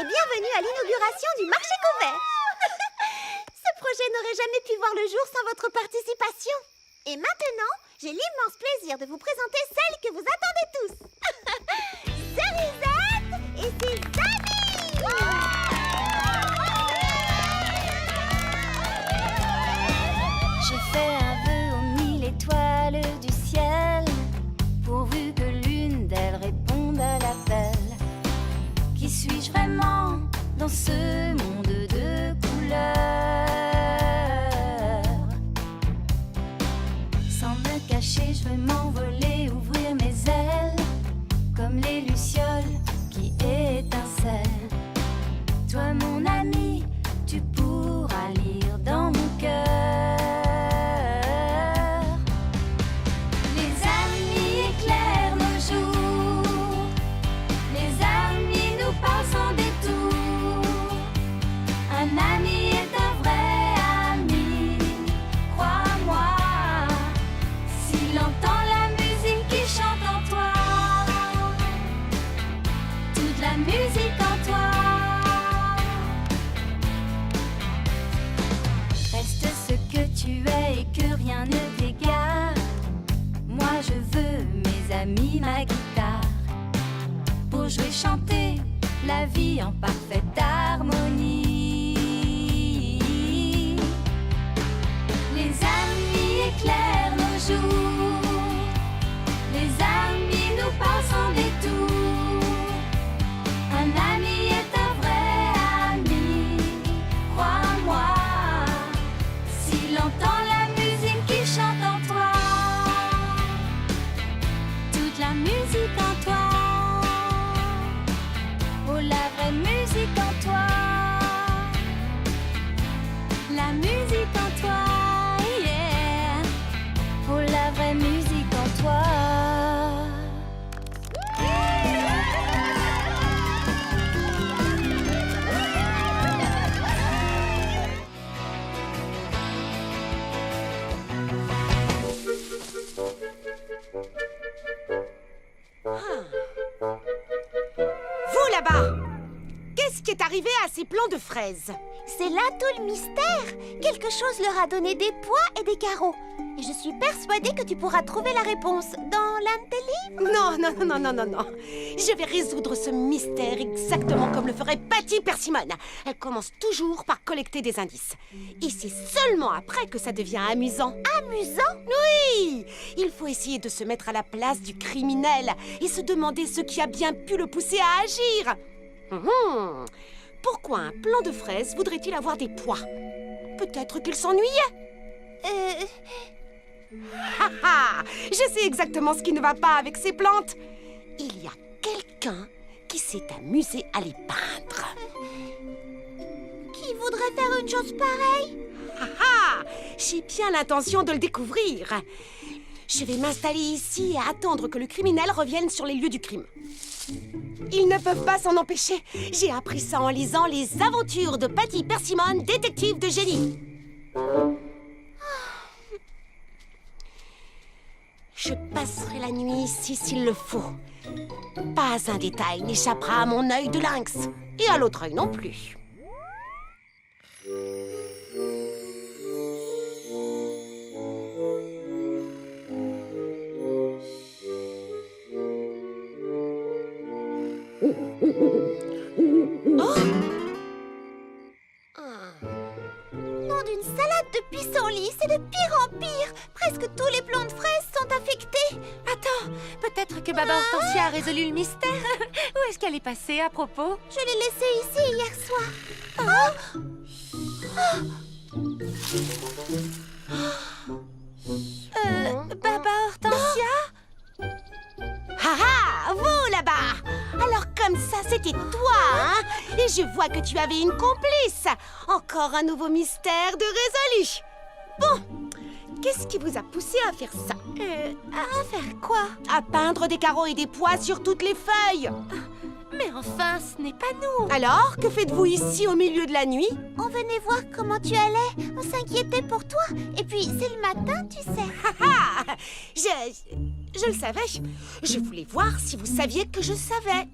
bienvenue à l'inauguration du marché couvert. Ce projet n'aurait jamais pu voir le jour sans votre participation. Et maintenant, j'ai l'immense plaisir de vous présenter celle que vous attendez tous. Cerisette et ses amis. Je fais un vœu aux 1000 étoiles du ciel, pourvu que l'une d'elles réponde à l'appel. Qui suis-je vraiment dans ce monde de couleurs? Sans me cacher, je veux m'envoler, ouvrir mes ailes, comme les lucioles qui étincellent. Toi, mon ami, tu pourras lire dans mon cœur. Les amis éclairent nos jours, les amis nous parlent sans détour. Un ami est un vrai ami, crois-moi, s'il entend la musique qui chante en toi, toute la musique en toi. Reste ce que tu es et que rien ne t'égare. Moi je veux mes amis, ma guitare, pour jouer, chanter la vie en parfaite harmonie. Les amis éclairent nos jours, les amis nous parlent sans détour. Un ami est un vrai ami, crois-moi, s'il entend la musique qui chante en toi, toute la musique en toi. Oh, la vraie musique en toi, la musique en toi, yeah. Oh, la vraie musique en toi. Vous là-bas, qu'est-ce qui est arrivé à ces plants de fraises? C'est là tout le mystère. Quelque chose leur a donné des pois et des carreaux. Et je suis persuadée que tu pourras trouver la réponse dans l'un des livres. Non. Je vais résoudre ce mystère exactement comme le ferait Patty Persimmon. Elle commence toujours par collecter des indices. Et c'est seulement après que ça devient amusant. Amusant? Oui! Il faut essayer de se mettre à la place du criminel et se demander ce qui a bien pu le pousser à agir. Pourquoi un plant de fraises voudrait-il avoir des pois? Peut-être qu'il s'ennuyait. Je sais exactement ce qui ne va pas avec ces plantes. Il y a quelqu'un qui s'est amusé à les peindre. Qui voudrait faire une chose pareille? J'ai bien l'intention de le découvrir. Je vais m'installer ici et attendre que le criminel revienne sur les lieux du crime. Ils ne peuvent pas s'en empêcher. J'ai appris ça en lisant Les aventures de Patty Persimmon, détective de génie. Je passerai la nuit ici s'il le faut. Pas un détail n'échappera à mon œil de lynx. Et à l'autre œil non plus. Nom d'une salade de pissenlit, c'est de pire en pire. Presque tous les plants de fraises sont affectés. Attends, peut-être que Baba Hortensia a résolu le mystère. Où est-ce qu'elle est passée à propos? Je l'ai laissée ici hier soir. Baba Hortensia? Vous là-bas! Alors comme ça, c'était toi, hein? Et je vois que tu avais une complice. Encore un nouveau mystère de résolu. Bon, qu'est-ce qui vous a poussé à faire ça? À faire quoi? À peindre des carreaux et des pois sur toutes les feuilles. Mais enfin, ce n'est pas nous. Alors, que faites-vous ici au milieu de la nuit? On venait voir comment tu allais. On s'inquiétait pour toi. Et puis, c'est le matin, tu sais. Ah, je le savais. Je voulais voir si vous saviez que je savais.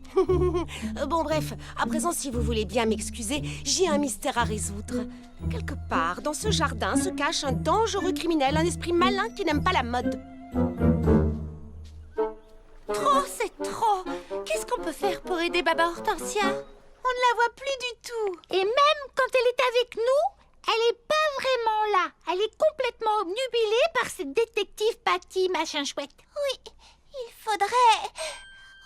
Bon, bref, à présent, si vous voulez bien m'excuser, j'ai un mystère à résoudre. Quelque part, dans ce jardin, se cache un dangereux criminel, un esprit malin qui n'aime pas la mode. Trop, c'est trop. Qu'est-ce qu'on peut faire pour aider Baba Hortensia? On ne la voit plus du tout. Et même quand elle est avec nous, elle n'est pas vraiment là. Elle est complètement obnubilée par cette détective Patty, machin chouette. Oui, il faudrait...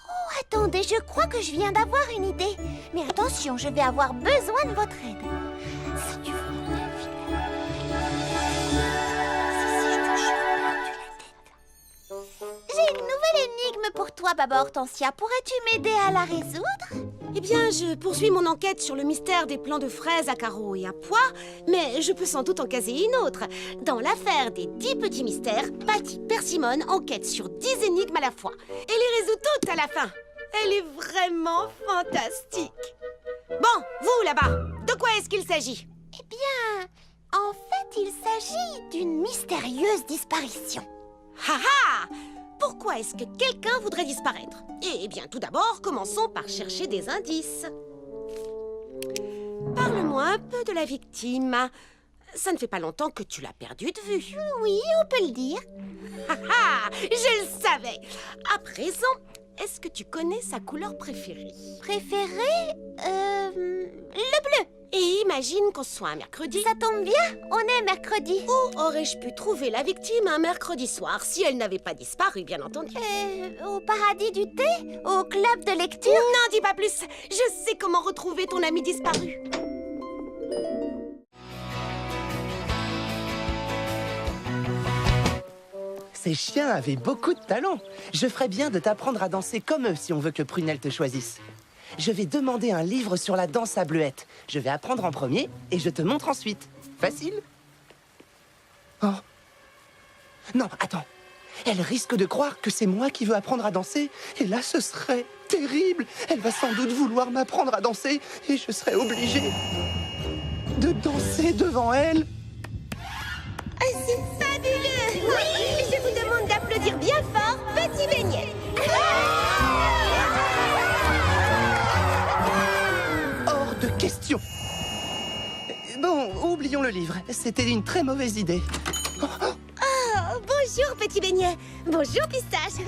Oh, attendez, je crois que je viens d'avoir une idée. Mais attention, je vais avoir besoin de votre aide. Si tu veux mon avis... Si je touche du la tête. J'ai une nouvelle énigme pour toi, Baba Hortensia. Pourrais-tu m'aider à la résoudre? Eh bien, je poursuis mon enquête sur le mystère des plants de fraises à carreaux et à pois, mais je peux sans doute en caser une autre. Dans l'affaire des 10 petits mystères, Patty Persimmon enquête sur 10 énigmes à la fois. Et les résout toutes à la fin. Elle est vraiment fantastique. Bon, vous là-bas, de quoi est-ce qu'il s'agit? Eh bien, en fait, il s'agit d'une mystérieuse disparition. Ha ha! Pourquoi est-ce que quelqu'un voudrait disparaître? Eh bien, tout d'abord, commençons par chercher des indices. Parle-moi un peu de la victime. Ça ne fait pas longtemps que tu l'as perdue de vue. Oui, on peut le dire. Ha ha! Je le savais! À présent, est-ce que tu connais sa couleur préférée? Préféré le bleu. Et imagine qu'on soit un mercredi. Ça tombe bien, on est mercredi. Où aurais-je pu trouver la victime un mercredi soir si elle n'avait pas disparu, bien entendu? Au paradis du thé? Au club de lecture? Non, dis pas plus. Je sais comment retrouver ton ami disparu. Ces chiens avaient beaucoup de talent. Je ferais bien de t'apprendre à danser comme eux si on veut que Prunelle te choisisse. Je vais demander un livre sur la danse à Bleuette. Je vais apprendre en premier et je te montre ensuite. Facile? Oh. Non, attends. Elle risque de croire que c'est moi qui veux apprendre à danser. Et là, ce serait terrible. Elle va sans doute vouloir m'apprendre à danser et je serai obligé de danser devant elle. Ah, c'est fabuleux! Oui! Je vous demande d'applaudir bien fort Petit Beignet. Hors de question. Bon, oublions le livre. C'était une très mauvaise idée. Oh, bonjour Petit Beignet. Bonjour Pistache.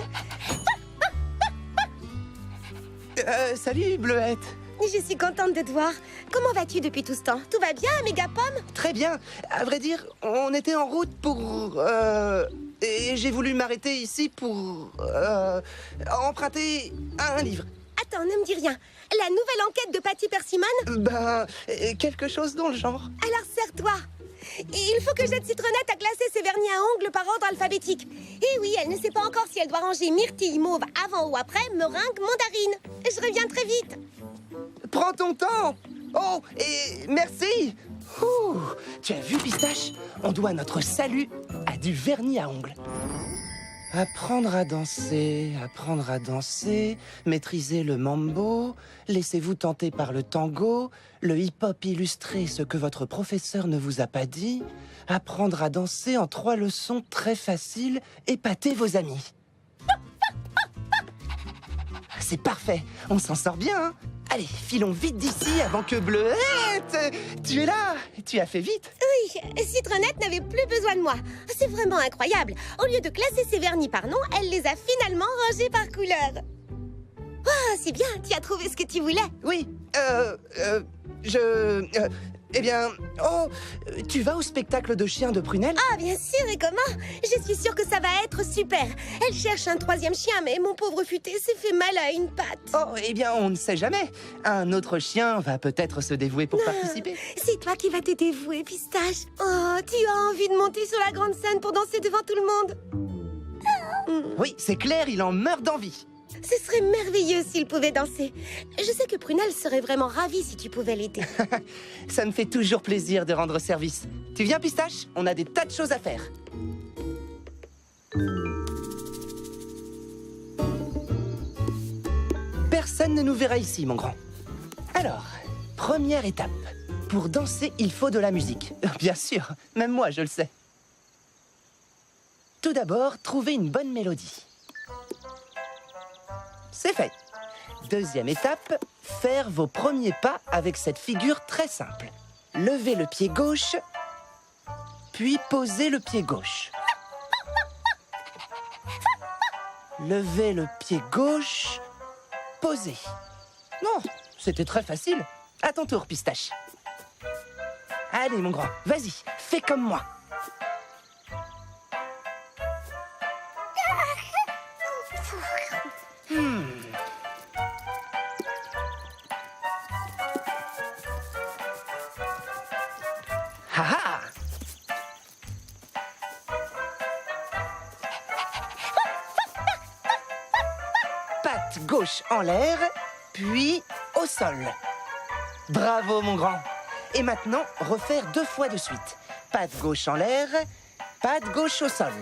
Salut, Bleuette. Je suis contente de te voir. Comment vas-tu depuis tout ce temps? Tout va bien, méga pomme? Très bien. À vrai dire, on était en route pour... et j'ai voulu m'arrêter ici pour... emprunter un livre. Attends, ne me dis rien. La nouvelle enquête de Patty Persimmon? Quelque chose dans le genre. Alors serre-toi. Il faut que j'aide Citronnette à classer ses vernis à ongles par ordre alphabétique. Et oui, elle ne sait pas encore si elle doit ranger myrtille mauve avant ou après meringue mandarine. Je reviens très vite. Prends ton temps. Oh, et merci. Ouh, tu as vu, Pistache? On doit notre salut à du vernis à ongles. Apprendre à danser, maîtriser le mambo, laissez-vous tenter par le tango, le hip-hop illustré ce que votre professeur ne vous a pas dit, apprendre à danser en 3 leçons très faciles, épater vos amis. C'est parfait, on s'en sort bien, hein? Allez, filons vite d'ici avant que Bleuette... Tu es là, tu as fait vite. Oui, Citronnette n'avait plus besoin de moi. C'est vraiment incroyable. Au lieu de classer ses vernis par nom, elle les a finalement rangés par couleur. Oh, c'est bien, tu as trouvé ce que tu voulais. Oui, eh bien... Oh, tu vas au spectacle de chiens de Prunelle? Ah, bien sûr, et comment? Je suis sûre que ça va être super. Elle cherche un 3e chien, mais mon pauvre futé s'est fait mal à une patte. Oh, eh bien, on ne sait jamais. Un autre chien va peut-être se dévouer pour participer. C'est toi qui vas te dévouer, Pistache. Oh, tu as envie de monter sur la grande scène pour danser devant tout le monde? Oui, c'est clair, il en meurt d'envie. Ce serait merveilleux s'il pouvait danser. Je sais que Prunelle serait vraiment ravie si tu pouvais l'aider. Ça me fait toujours plaisir de rendre service. Tu viens, Pistache? On a des tas de choses à faire. personne ne nous verra ici, mon grand. Alors, première étape. Pour danser, il faut de la musique. Bien sûr, même moi, je le sais. Tout d'abord, trouver une bonne mélodie. C'est fait. Deuxième étape, faire vos premiers pas avec cette figure très simple. Levez le pied gauche, puis posez le pied gauche. Levez le pied gauche, posez. Non, c'était très facile. À ton tour, Pistache. Allez, mon grand, vas-y, fais comme moi. Ha ha! Patte gauche en l'air, puis au sol. Bravo, mon grand. Et maintenant, refaire 2 fois de suite. Patte gauche en l'air, patte gauche au sol.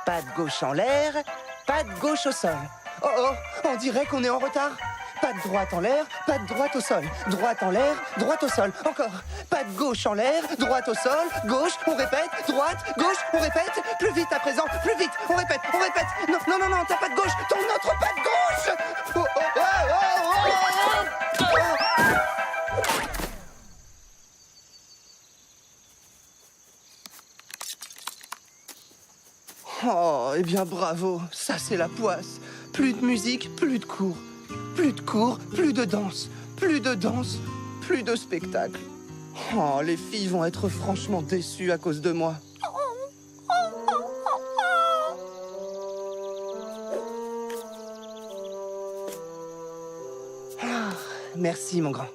Patte gauche en l'air, patte gauche au sol. Oh oh, on dirait qu'on est en retard. Patte droite en l'air, patte droite au sol. Droite en l'air, droite au sol. Encore. Patte gauche en l'air, droite au sol. Gauche, on répète. Droite, gauche, on répète. Plus vite à présent, plus vite. On répète, on répète. Non, non, non, non, ta patte gauche, ton autre patte gauche. Oh, oh, oh, oh, oh, oh. Oh, eh bien bravo, ça c'est la poisse. Plus de musique, plus de cours. Plus de cours, plus de danse. Plus de danse, plus de spectacle. Oh, les filles vont être franchement déçues à cause de moi. Ah, merci mon grand.